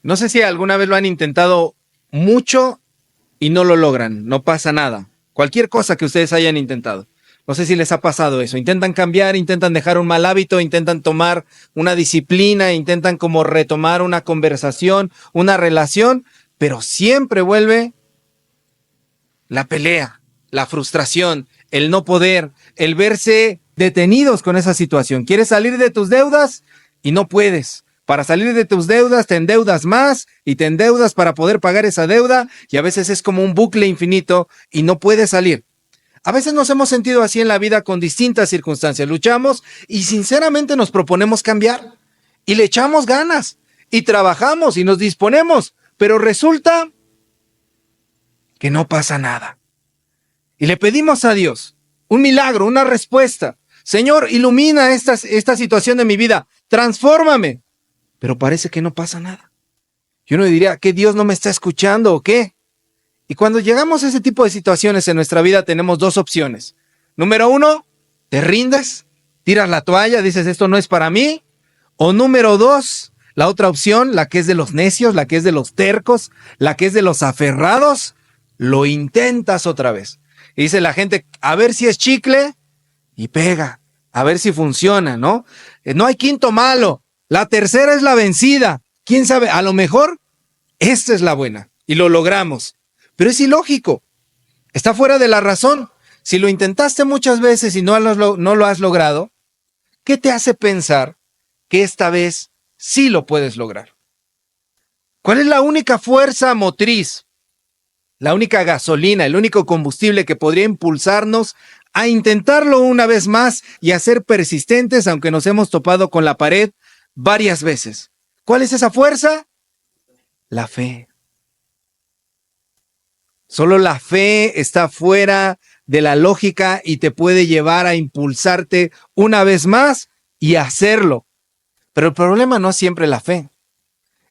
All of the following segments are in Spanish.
No sé si alguna vez lo han intentado mucho y no lo logran, no pasa nada. Cualquier cosa que ustedes hayan intentado. No sé si les ha pasado eso. Intentan cambiar, intentan dejar un mal hábito, intentan tomar una disciplina, intentan como retomar una conversación, una relación, pero siempre vuelve la pelea, la frustración, el no poder, el verse detenidos con esa situación. Quieres salir de tus deudas y no puedes. Para salir de tus deudas te endeudas más y te endeudas para poder pagar esa deuda y a veces es como un bucle infinito y no puedes salir. A veces nos hemos sentido así en la vida con distintas circunstancias. Luchamos y sinceramente nos proponemos cambiar y le echamos ganas y trabajamos y nos disponemos, pero resulta que no pasa nada. Y le pedimos a Dios un milagro, una respuesta. Señor, ilumina esta situación de mi vida, transfórmame. Pero parece que no pasa nada. Y uno diría, ¿que Dios no me está escuchando o qué? Y cuando llegamos a ese tipo de situaciones en nuestra vida tenemos dos opciones. Número uno, te rindes, tiras la toalla, dices esto no es para mí. O número dos, la otra opción, la que es de los necios, la que es de los tercos, la que es de los aferrados, lo intentas otra vez. Y dice la gente, a ver si es chicle y pega, a ver si funciona, ¿no? No hay quinto malo, la tercera es la vencida. ¿Quién sabe? A lo mejor esta es la buena y lo logramos. Pero es ilógico, está fuera de la razón. Si lo intentaste muchas veces y no lo has logrado, ¿qué te hace pensar que esta vez sí lo puedes lograr? ¿Cuál es la única fuerza motriz, la única gasolina, el único combustible que podría impulsarnos a intentarlo una vez más y a ser persistentes aunque nos hemos topado con la pared varias veces? ¿Cuál es esa fuerza? La fe. Solo la fe está fuera de la lógica y te puede llevar a impulsarte una vez más y hacerlo. Pero el problema no es siempre la fe.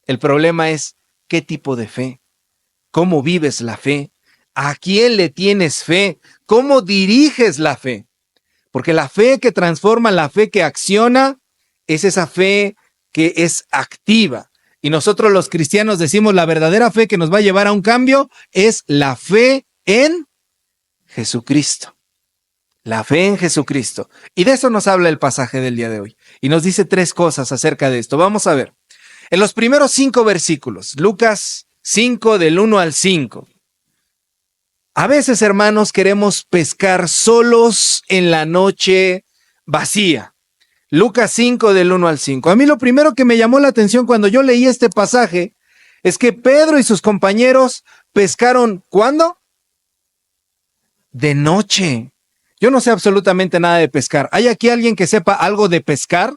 El problema es qué tipo de fe, cómo vives la fe, a quién le tienes fe, cómo diriges la fe. Porque la fe que transforma, la fe que acciona, es esa fe que es activa. Y nosotros los cristianos decimos la verdadera fe que nos va a llevar a un cambio es la fe en Jesucristo. La fe en Jesucristo. Y de eso nos habla el pasaje del día de hoy. Y nos dice tres cosas acerca de esto. Vamos a ver. En los primeros 5 versículos, Lucas 5 del 1 al 5. A veces, hermanos, queremos pescar solos en la noche vacía. Lucas 5 del 1 al 5. A mí lo primero que me llamó la atención cuando yo leí este pasaje es que Pedro y sus compañeros pescaron, ¿cuándo? De noche. Yo no sé absolutamente nada de pescar. ¿Hay aquí alguien que sepa algo de pescar?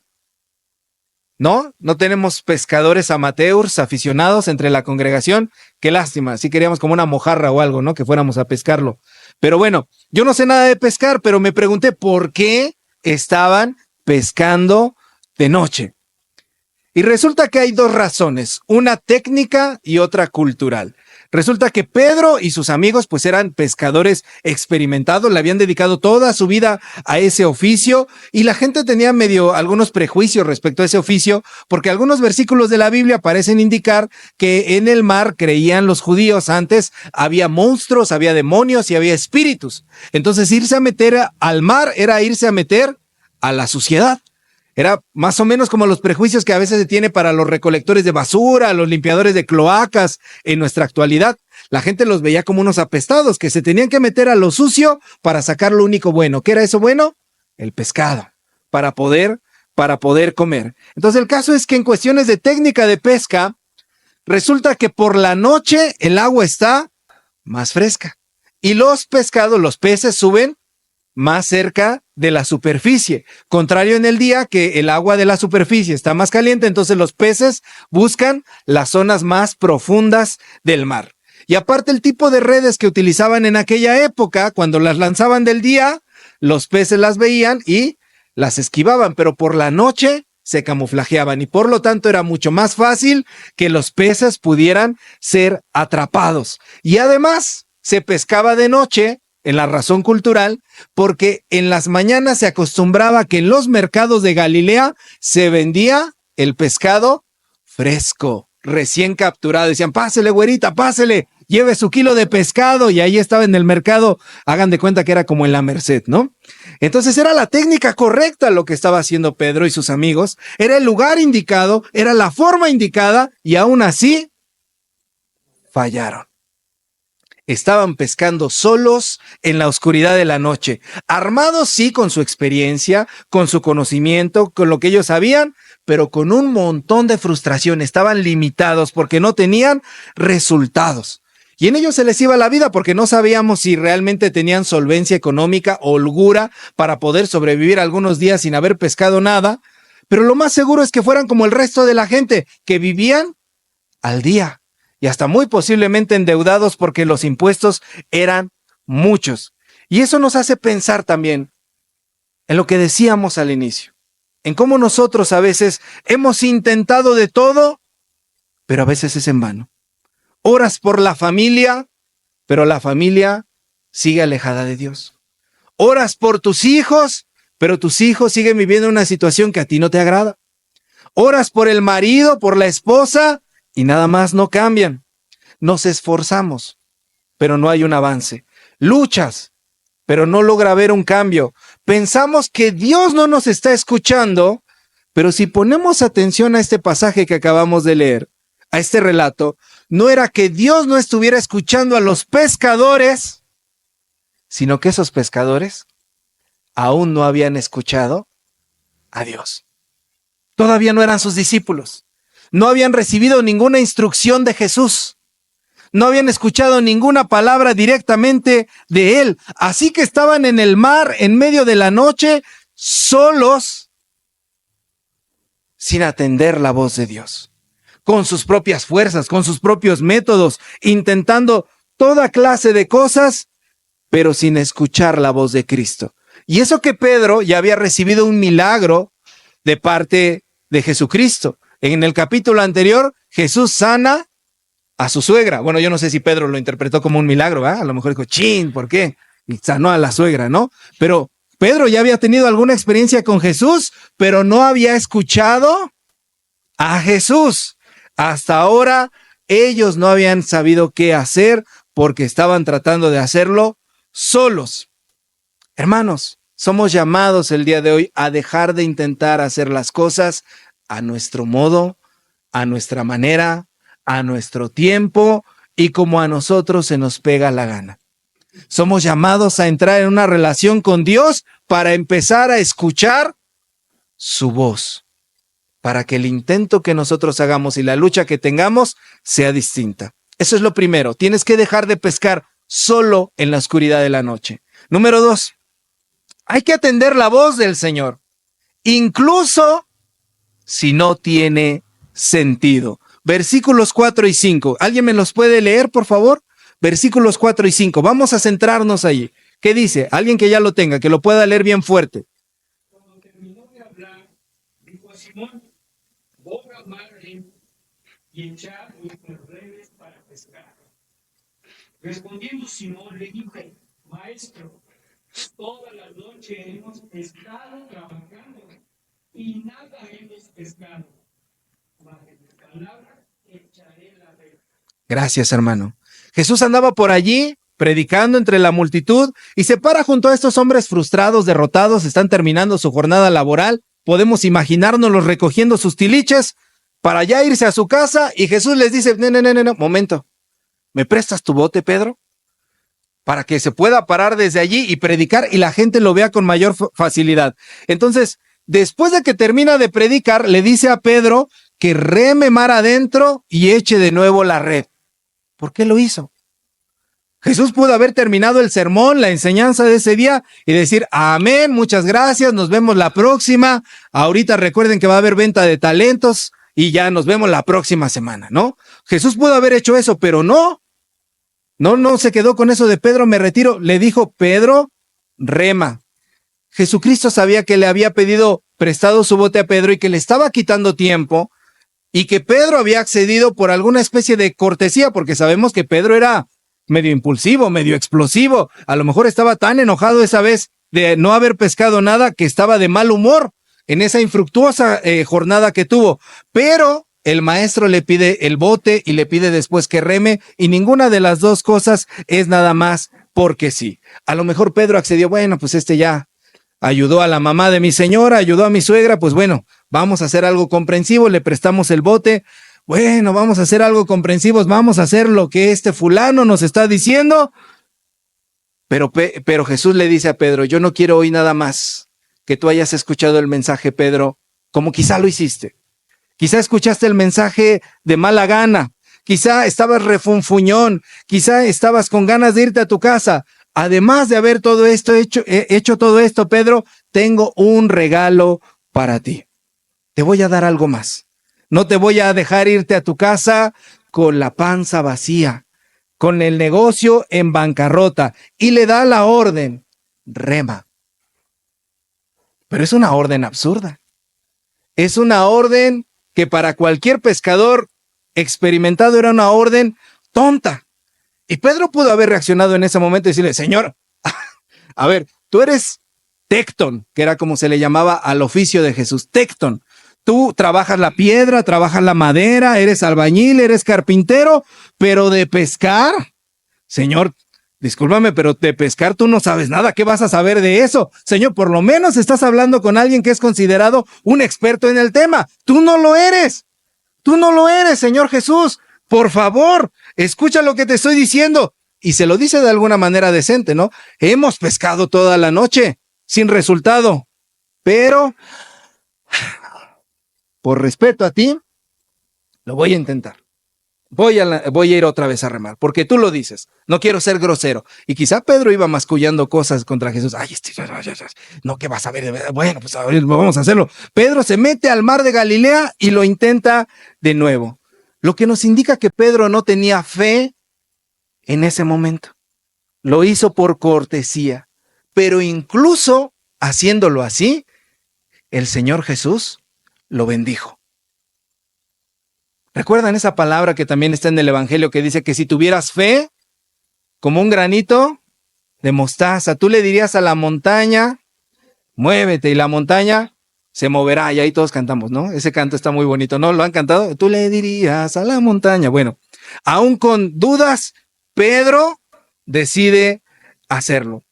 ¿No? No tenemos pescadores amateurs, aficionados entre la congregación. Qué lástima. Sí queríamos como una mojarra o algo, ¿no? Que fuéramos a pescarlo. Pero bueno, yo no sé nada de pescar, pero me pregunté por qué estaban pescando de noche. Y resulta que hay dos razones, una técnica y otra cultural. Resulta que Pedro y sus amigos pues eran pescadores experimentados, le habían dedicado toda su vida a ese oficio y la gente tenía algunos prejuicios respecto a ese oficio porque algunos versículos de la Biblia parecen indicar que en el mar, creían los judíos antes, había monstruos, había demonios y había espíritus. Entonces irse a meter al mar era irse a meter a la suciedad. Era más o menos como los prejuicios que a veces se tiene para los recolectores de basura, los limpiadores de cloacas en nuestra actualidad. La gente los veía como unos apestados que se tenían que meter a lo sucio para sacar lo único bueno. ¿Qué era eso bueno? El pescado, para poder comer. Entonces el caso es que en cuestiones de técnica de pesca, resulta que por la noche el agua está más fresca y los pescados, los peces suben más cerca de la superficie. Contrario en el día que el agua de la superficie está más caliente, entonces los peces buscan las zonas más profundas del mar. Y aparte el tipo de redes que utilizaban en aquella época, cuando las lanzaban del día, los peces las veían y las esquivaban, pero por la noche se camuflajeaban y por lo tanto era mucho más fácil que los peces pudieran ser atrapados. Y además se pescaba de noche, en la razón cultural, porque en las mañanas se acostumbraba que en los mercados de Galilea se vendía el pescado fresco, recién capturado. Decían, pásele, güerita, pásele, lleve su kilo de pescado. Y ahí estaba en el mercado, hagan de cuenta que era como en la Merced, ¿no? Entonces era la técnica correcta lo que estaba haciendo Pedro y sus amigos. Era el lugar indicado, era la forma indicada y aún así fallaron. Estaban pescando solos en la oscuridad de la noche, armados sí con su experiencia, con su conocimiento, con lo que ellos sabían, pero con un montón de frustración. Estaban limitados porque no tenían resultados. Y en ellos se les iba la vida porque no sabíamos si realmente tenían solvencia económica o holgura para poder sobrevivir algunos días sin haber pescado nada. Pero lo más seguro es que fueran como el resto de la gente, que vivían al día. Y hasta muy posiblemente endeudados porque los impuestos eran muchos. Y eso nos hace pensar también en lo que decíamos al inicio, en cómo nosotros a veces hemos intentado de todo, pero a veces es en vano. Oras por la familia, pero la familia sigue alejada de Dios. Oras por tus hijos, pero tus hijos siguen viviendo una situación que a ti no te agrada. Oras por el marido, por la esposa, y nada más no cambian. Nos esforzamos, pero no hay un avance. Luchas, pero no logra haber un cambio. Pensamos que Dios no nos está escuchando, pero si ponemos atención a este pasaje que acabamos de leer, a este relato, no era que Dios no estuviera escuchando a los pescadores, sino que esos pescadores aún no habían escuchado a Dios. Todavía no eran sus discípulos. No habían recibido ninguna instrucción de Jesús. No habían escuchado ninguna palabra directamente de Él. Así que estaban en el mar, en medio de la noche, solos, sin atender la voz de Dios. Con sus propias fuerzas, con sus propios métodos, intentando toda clase de cosas, pero sin escuchar la voz de Cristo. Y eso que Pedro ya había recibido un milagro de parte de Jesucristo. En el capítulo anterior, Jesús sana a su suegra. Bueno, yo no sé si Pedro lo interpretó como un milagro, ¿verdad? A lo mejor dijo, chin, ¿por qué? Y sanó a la suegra, ¿no? Pero Pedro ya había tenido alguna experiencia con Jesús, pero no había escuchado a Jesús. Hasta ahora, ellos no habían sabido qué hacer porque estaban tratando de hacerlo solos. Hermanos, somos llamados el día de hoy a dejar de intentar hacer las cosas a nuestro modo, a nuestra manera, a nuestro tiempo y como a nosotros se nos pega la gana. Somos llamados a entrar en una relación con Dios para empezar a escuchar su voz, para que el intento que nosotros hagamos y la lucha que tengamos sea distinta. Eso es lo primero. Tienes que dejar de pescar solo en la oscuridad de la noche. Número 2, hay que atender la voz del Señor, incluso si no tiene sentido. Versículos 4 y 5. ¿Alguien me los puede leer, por favor? Versículos 4 y 5. Vamos a centrarnos allí. ¿Qué dice? Alguien que ya lo tenga, que lo pueda leer bien fuerte. Cuando terminó de hablar, dijo a Simón, boga mar adentro y echad vuestras redes para pescar. Respondiendo Simón, le dijo, Maestro, toda la noche hemos estado trabajando y nada hemos pescado. Mas en tu palabra echaré la red. Gracias, hermano. Jesús andaba por allí predicando entre la multitud y se para junto a estos hombres frustrados, derrotados, están terminando su jornada laboral. Podemos imaginárnoslos recogiendo sus tiliches para ya irse a su casa y Jesús les dice, no, momento, ¿me prestas tu bote, Pedro? Para que se pueda parar desde allí y predicar y la gente lo vea con mayor facilidad. Entonces, después de que termina de predicar, le dice a Pedro que reme mar adentro y eche de nuevo la red. ¿Por qué lo hizo? Jesús pudo haber terminado el sermón, la enseñanza de ese día y decir, amén, muchas gracias, nos vemos la próxima. Ahorita recuerden que va a haber venta de talentos y ya nos vemos la próxima semana, ¿no? Jesús pudo haber hecho eso, pero no. No se quedó con eso de Pedro, me retiro. Le dijo, Pedro, rema. Jesucristo sabía que le había pedido prestado su bote a Pedro y que le estaba quitando tiempo y que Pedro había accedido por alguna especie de cortesía, porque sabemos que Pedro era medio impulsivo, medio explosivo. A lo mejor estaba tan enojado esa vez de no haber pescado nada que estaba de mal humor en esa infructuosa jornada que tuvo. Pero el maestro le pide el bote y le pide después que reme, y ninguna de las dos cosas es nada más porque sí. A lo mejor Pedro accedió, bueno, pues ya ayudó a la mamá de mi señora, ayudó a mi suegra, pues bueno, vamos a hacer algo comprensivo, le prestamos el bote, bueno, vamos a hacer algo comprensivos, vamos a hacer lo que este fulano nos está diciendo. Pero Jesús le dice a Pedro, yo no quiero hoy nada más que tú hayas escuchado el mensaje, Pedro, como quizá lo hiciste. Quizá escuchaste el mensaje de mala gana, quizá estabas refunfuñón, quizá estabas con ganas de irte a tu casa. Además de haber hecho todo esto, Pedro, tengo un regalo para ti. Te voy a dar algo más. No te voy a dejar irte a tu casa con la panza vacía, con el negocio en bancarrota. Y le da la orden, rema. Pero es una orden absurda. Es una orden que para cualquier pescador experimentado era una orden tonta. Y Pedro pudo haber reaccionado en ese momento y decirle, Señor, a ver, tú eres tecton, que era como se le llamaba al oficio de Jesús, tecton. Tú trabajas la piedra, trabajas la madera, eres albañil, eres carpintero, pero de pescar, Señor, discúlpame, pero de pescar tú no sabes nada. ¿Qué vas a saber de eso? Señor, por lo menos estás hablando con alguien que es considerado un experto en el tema. Tú no lo eres. Tú no lo eres, Señor Jesús. Por favor, escucha lo que te estoy diciendo. Y se lo dice de alguna manera decente, ¿no? Hemos pescado toda la noche, sin resultado. Pero, por respeto a ti, lo voy a intentar. Voy a ir otra vez a remar, porque tú lo dices. No quiero ser grosero. Y quizá Pedro iba mascullando cosas contra Jesús. Ay, no, ¿qué vas a ver? Bueno, pues a ver, vamos a hacerlo. Pedro se mete al mar de Galilea y lo intenta de nuevo. Lo que nos indica que Pedro no tenía fe en ese momento. Lo hizo por cortesía. Pero incluso haciéndolo así, el Señor Jesús lo bendijo. ¿Recuerdan esa palabra que también está en el Evangelio que dice que si tuvieras fe, como un granito de mostaza, tú le dirías a la montaña, muévete, y la montaña se moverá? Y ahí todos cantamos, ¿no? Ese canto está muy bonito, ¿no? ¿Lo han cantado? Tú le dirías a la montaña. Bueno, aún con dudas, Pedro decide hacerlo.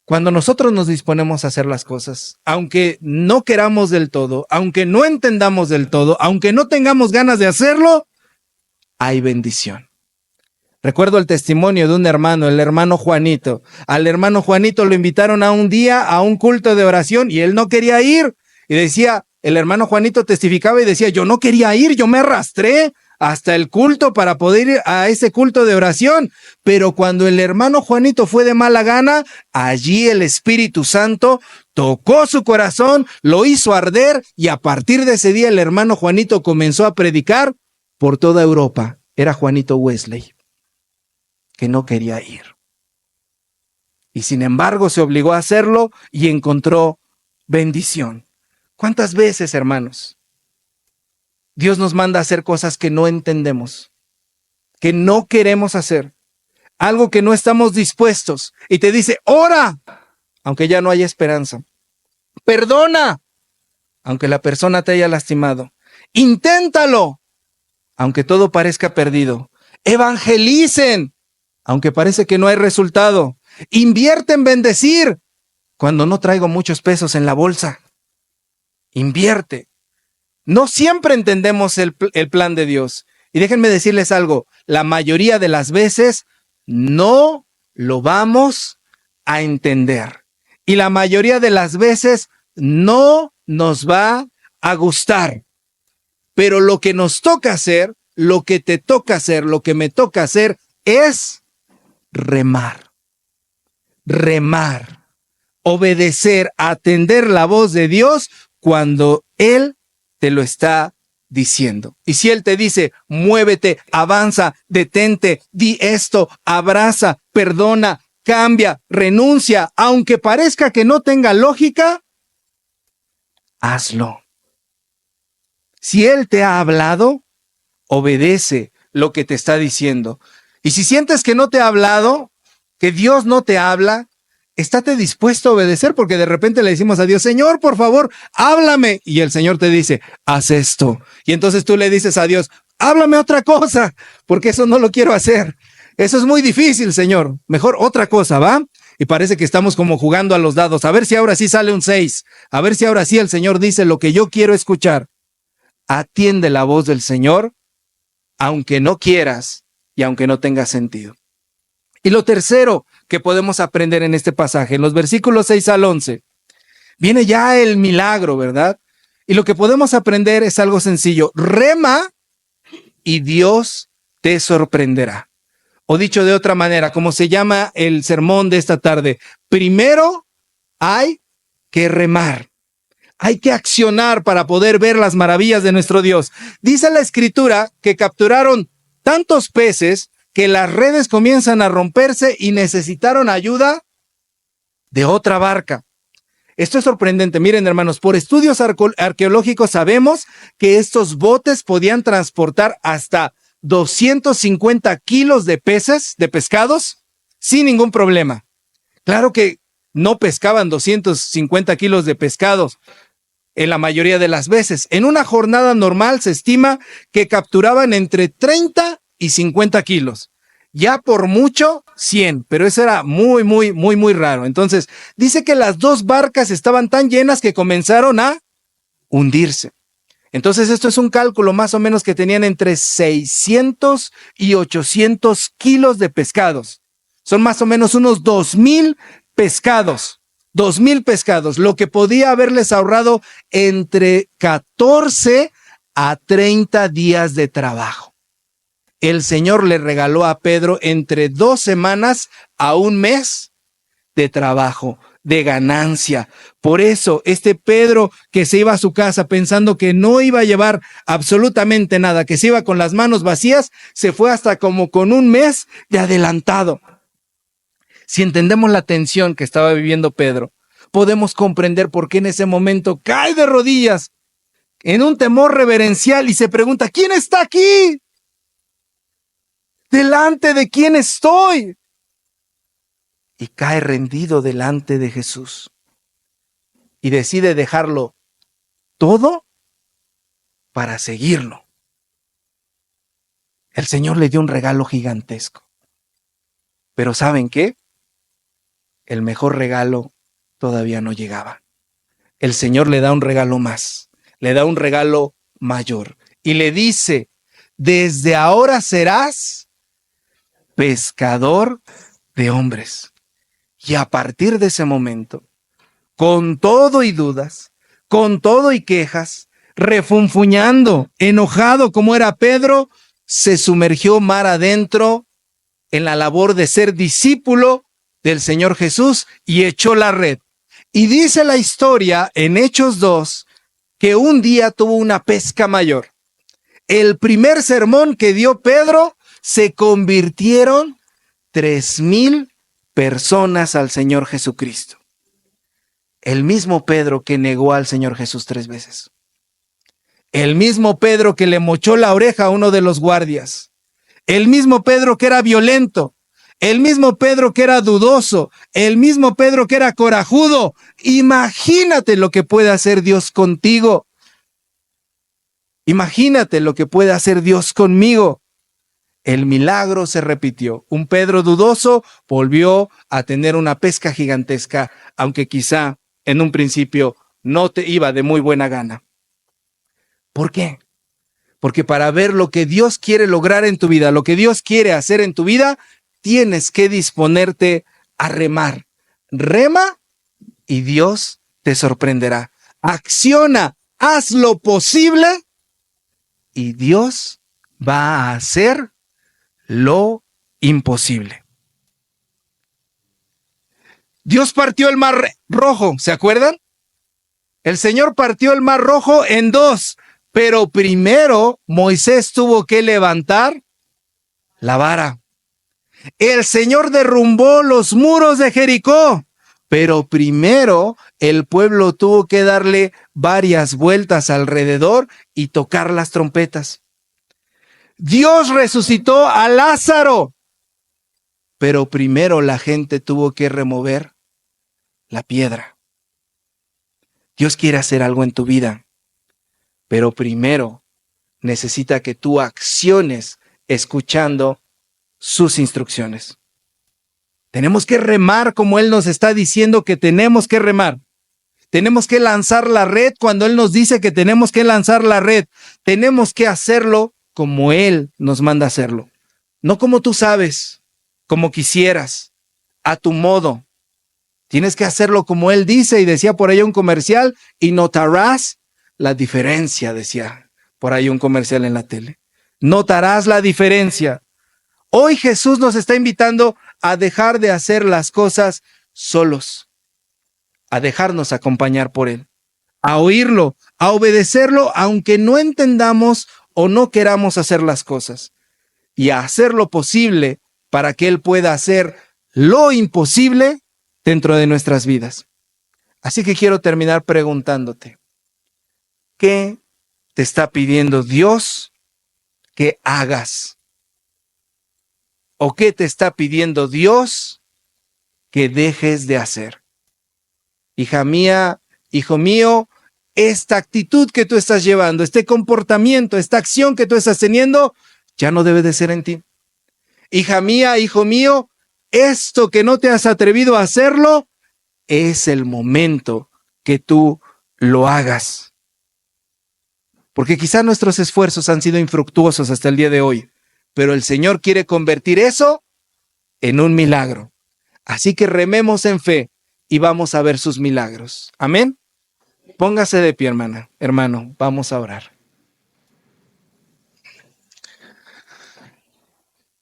Cuando nosotros nos disponemos a hacer las cosas, aunque no queramos del todo, aunque no entendamos del todo, aunque no tengamos ganas de hacerlo, hay bendición. Recuerdo el testimonio de un hermano, el hermano Juanito. Al hermano Juanito lo invitaron a un día a un culto de oración y él no quería ir. Y decía, el hermano Juanito testificaba y decía, yo no quería ir, yo me arrastré hasta el culto para poder ir a ese culto de oración. Pero cuando el hermano Juanito fue de mala gana, allí el Espíritu Santo tocó su corazón, lo hizo arder, y a partir de ese día el hermano Juanito comenzó a predicar por toda Europa. Era Juanito Wesley, que no quería ir. Y sin embargo se obligó a hacerlo y encontró bendición. ¿Cuántas veces, hermanos, Dios nos manda a hacer cosas que no entendemos, que no queremos hacer, algo que no estamos dispuestos, y te dice, ora, aunque ya no haya esperanza, perdona, aunque la persona te haya lastimado, inténtalo, aunque todo parezca perdido, evangelicen, aunque parece que no hay resultado, invierte en bendecir, cuando no traigo muchos pesos en la bolsa, invierte. No siempre entendemos el plan de Dios. Y déjenme decirles algo, la mayoría de las veces no lo vamos a entender. Y la mayoría de las veces no nos va a gustar. Pero lo que nos toca hacer, lo que te toca hacer, lo que me toca hacer es remar. Remar. Obedecer, atender la voz de Dios cuando Él te lo está diciendo. Y si Él te dice, muévete, avanza, detente, di esto, abraza, perdona, cambia, renuncia, aunque parezca que no tenga lógica, hazlo. Si Él te ha hablado, obedece lo que te está diciendo. Y si sientes que no te ha hablado, que Dios no te habla, estate dispuesto a obedecer, porque de repente le decimos a Dios, Señor, por favor, háblame. Y el Señor te dice, haz esto. Y entonces tú le dices a Dios, háblame otra cosa, porque eso no lo quiero hacer. Eso es muy difícil, Señor. Mejor otra cosa, ¿va? Y parece que estamos como jugando a los dados. A ver si ahora sí sale un 6. A ver si ahora sí el Señor dice lo que yo quiero escuchar. Atiende la voz del Señor, aunque no quieras y aunque no tenga sentido. Y lo tercero que podemos aprender en este pasaje, en los versículos 6 al 11, viene ya el milagro, ¿verdad? Y lo que podemos aprender es algo sencillo. Rema y Dios te sorprenderá. O dicho de otra manera, como se llama el sermón de esta tarde, primero hay que remar. Hay que accionar para poder ver las maravillas de nuestro Dios. Dice la Escritura que capturaron tantos peces que las redes comienzan a romperse y necesitaron ayuda de otra barca. Esto es sorprendente. Miren, hermanos, por estudios arqueológicos sabemos que estos botes podían transportar hasta 250 kilos de peces, de pescados, sin ningún problema. Claro que no pescaban 250 kilos de pescados en la mayoría de las veces. En una jornada normal se estima que capturaban entre 30 y 50 kilos. Ya por mucho, 100, pero eso era muy raro. Entonces, dice que las dos barcas estaban tan llenas que comenzaron a hundirse. Entonces, esto es un cálculo más o menos que tenían entre 600 y 800 kilos de pescados. Son más o menos unos 2,000 pescados. 2,000 pescados, lo que podía haberles ahorrado entre 14 a 30 días de trabajo. El Señor le regaló a Pedro entre 2 semanas a un mes de trabajo, de ganancia. Por eso, este Pedro que se iba a su casa pensando que no iba a llevar absolutamente nada, que se iba con las manos vacías, se fue hasta como con un mes de adelantado. Si entendemos la tensión que estaba viviendo Pedro, podemos comprender por qué en ese momento cae de rodillas en un temor reverencial y se pregunta, ¿quién está aquí? ¿Delante de quién estoy? Y cae rendido delante de Jesús y decide dejarlo todo para seguirlo. El Señor le dio un regalo gigantesco. Pero ¿saben qué? El mejor regalo todavía no llegaba. El Señor le da un regalo más, le da un regalo mayor y le dice, desde ahora serás pescador de hombres. Y a partir de ese momento, con todo y dudas, con todo y quejas, refunfuñando, enojado como era Pedro, se sumergió mar adentro en la labor de ser discípulo del Señor Jesús y echó la red. Y dice la historia en Hechos 2 que un día tuvo una pesca mayor. El primer sermón que dio Pedro, se convirtieron 3,000 personas al Señor Jesucristo. El mismo Pedro que negó al Señor Jesús 3 veces. El mismo Pedro que le mochó la oreja a uno de los guardias. El mismo Pedro que era violento. El mismo Pedro que era dudoso. El mismo Pedro que era corajudo. Imagínate lo que puede hacer Dios contigo. Imagínate lo que puede hacer Dios conmigo. El milagro se repitió. Un Pedro dudoso volvió a tener una pesca gigantesca, aunque quizá en un principio no te iba de muy buena gana. ¿Por qué? Porque para ver lo que Dios quiere lograr en tu vida, lo que Dios quiere hacer en tu vida, tienes que disponerte a remar. Rema y Dios te sorprenderá. Acciona, haz lo posible y Dios va a hacer lo imposible. Dios partió el mar rojo, ¿se acuerdan? El Señor partió el mar rojo en 2, pero primero Moisés tuvo que levantar la vara. El Señor derrumbó los muros de Jericó, pero primero el pueblo tuvo que darle varias vueltas alrededor y tocar las trompetas. Dios resucitó a Lázaro, pero primero la gente tuvo que remover la piedra. Dios quiere hacer algo en tu vida, pero primero necesita que tú acciones escuchando sus instrucciones. Tenemos que remar como Él nos está diciendo que tenemos que remar. Tenemos que lanzar la red cuando Él nos dice que tenemos que lanzar la red. Tenemos que hacerlo como Él nos manda hacerlo. No como tú sabes, como quisieras, a tu modo. Tienes que hacerlo como Él dice, y decía por ahí un comercial, y notarás la diferencia, decía por ahí un comercial en la tele. Notarás la diferencia. Hoy Jesús nos está invitando a dejar de hacer las cosas solos, a dejarnos acompañar por Él, a oírlo, a obedecerlo, aunque no entendamos o no queramos hacer las cosas, y a hacer lo posible para que Él pueda hacer lo imposible dentro de nuestras vidas. Así que quiero terminar preguntándote, ¿qué te está pidiendo Dios que hagas? ¿O qué te está pidiendo Dios que dejes de hacer? Hija mía, hijo mío, esta actitud que tú estás llevando, este comportamiento, esta acción que tú estás teniendo, ya no debe de ser en ti. Hija mía, hijo mío, esto que no te has atrevido a hacerlo, es el momento que tú lo hagas. Porque quizá nuestros esfuerzos han sido infructuosos hasta el día de hoy, pero el Señor quiere convertir eso en un milagro. Así que rememos en fe y vamos a ver sus milagros. Amén. Póngase de pie, hermano, vamos a orar.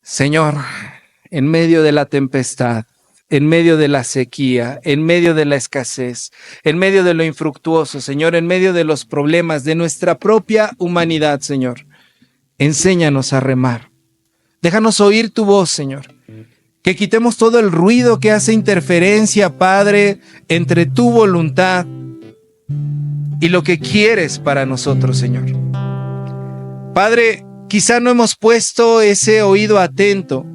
Señor, en medio de la tempestad, en medio de la sequía, en medio de la escasez, en medio de lo infructuoso, Señor, en medio de los problemas de nuestra propia humanidad, Señor, enséñanos a remar. Déjanos oír tu voz, Señor. Que quitemos todo el ruido que hace interferencia, Padre, entre tu voluntad y lo que quieres para nosotros, Señor. Padre, quizá no hemos puesto ese oído atento.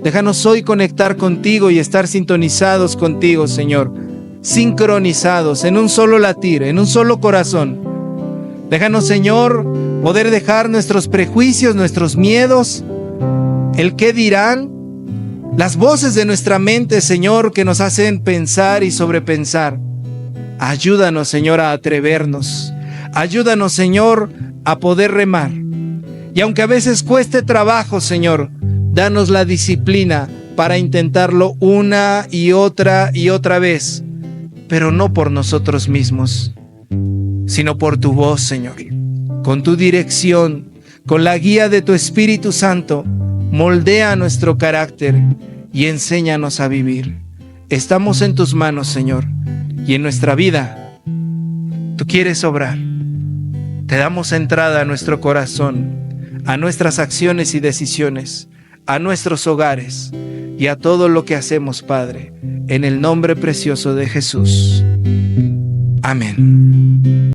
Déjanos hoy conectar contigo y estar sintonizados contigo, Señor. Sincronizados en un solo latir, en un solo corazón. Déjanos, Señor, poder dejar nuestros prejuicios, nuestros miedos, el qué dirán, las voces de nuestra mente, Señor, que nos hacen pensar y sobrepensar. Ayúdanos, Señor, a atrevernos. Ayúdanos, Señor, a poder remar. Y aunque a veces cueste trabajo, Señor, danos la disciplina para intentarlo una y otra vez, pero no por nosotros mismos, sino por tu voz, Señor, con tu dirección, con la guía de tu Espíritu Santo. Moldea nuestro carácter y enséñanos a vivir. Estamos en tus manos, Señor, y en nuestra vida tú quieres obrar. Te damos entrada a nuestro corazón, a nuestras acciones y decisiones, a nuestros hogares y a todo lo que hacemos, Padre, en el nombre precioso de Jesús. Amén.